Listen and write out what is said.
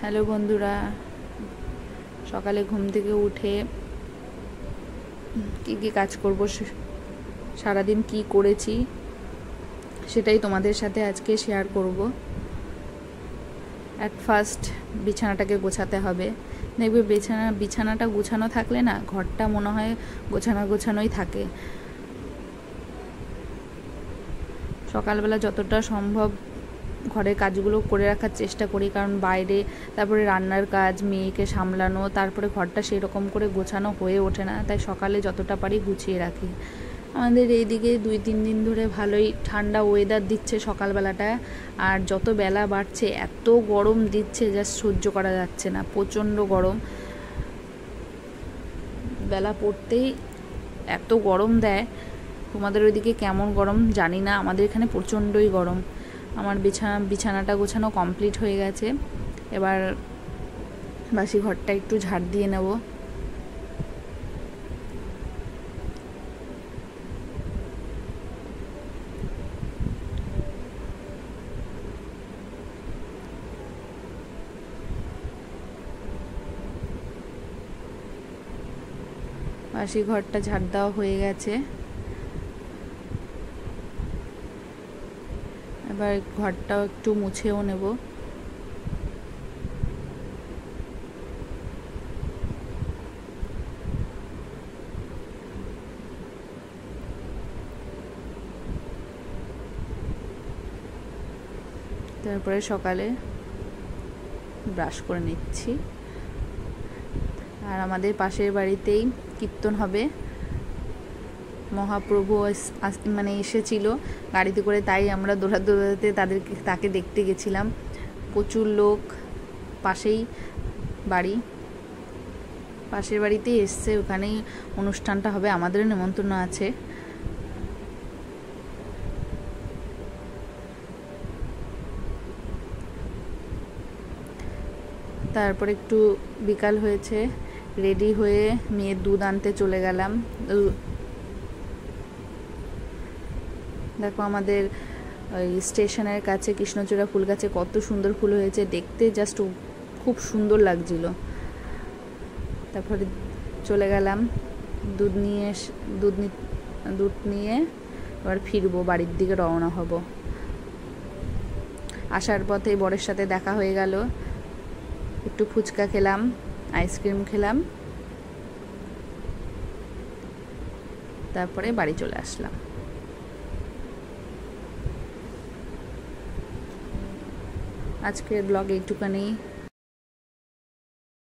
Hello বন্ধুরা, সকালে ঘুম থেকে উঠে কি কাজ করব, সারাদিন কি করেছি সেটাই তোমাদের সাথে আজকে শেয়ার করব। অ্যাট ফার্স্ট বিছানাটাকে গোছাতে হবে। দেখবে বিছানাটা গোছানো থাকলে না ঘরটা মনে হয় গোছানোই থাকে। সকালবেলা যতটা সম্ভব ঘরের কাজগুলো করে রাখার চেষ্টা করি, কারণ বাইরে তারপরে রান্নার কাজ, মেয়েকে সামলানো, তারপরে ঘরটা সেই রকম করে গোছানো হয়ে ওঠে না, তাই সকালে যতটা পারি গুছিয়ে রাখি। আমাদের এইদিকে 2-3 দিন ধরে ভালোই ঠান্ডা ওয়েদার দিচ্ছে সকালবেলাটা, আর যত বেলা বাড়ছে এত গরম দিচ্ছে যা সহ্য করা যাচ্ছে না, প্রচণ্ড গরম। বেলা পড়তেই এত গরম দেয়। তোমাদের ওইদিকে কেমন গরম জানি না, আমাদের এখানে প্রচণ্ডই গরম। আমার বিছানাটা গোছানো কমপ্লিট হয়ে গেছে। এবার বাসি ঘরটা একটু ঝাড় দিয়ে নেব। বাসি ঘরটা ঝাড় দেওয়া হয়ে গেছে। এবার ঘরটাও একটু মুছেও নেব। তারপরে সকালে ব্রাশ করে নিচ্ছি। আর আমাদের পাশের বাড়িতেই কীর্তন হবে, মহাপ্রভু মানে এসেছিল গাড়িতে করে, তাই আমরা দৌড়াতে তাকে দেখতে গেছিলাম। প্রচুর লোক, পাশের বাড়িতেই এসছে, ওখানেই অনুষ্ঠানটা হবে, আমাদেরও নিমন্ত্রণ আছে। তারপর একটু বিকাল হয়েছে, রেডি হয়ে মেয়ের দুধ আনতে চলে গেলাম। দেখো আমাদের ওই স্টেশনের কাছে কৃষ্ণচূড়া ফুল গাছে কত সুন্দর ফুল হয়েছে, দেখতে জাস্ট খুব সুন্দর লাগছিল। তারপরে চলে গেলাম দুধ নিয়ে এবার ফিরবো, বাড়ির দিকে রওনা হব। আসার পথে বরের সাথে দেখা হয়ে গেল, একটু ফুচকা খেলাম, আইসক্রিম খেলাম, তারপরে বাড়ি চলে আসলাম। আজকের ব্লগ এইটুখানি।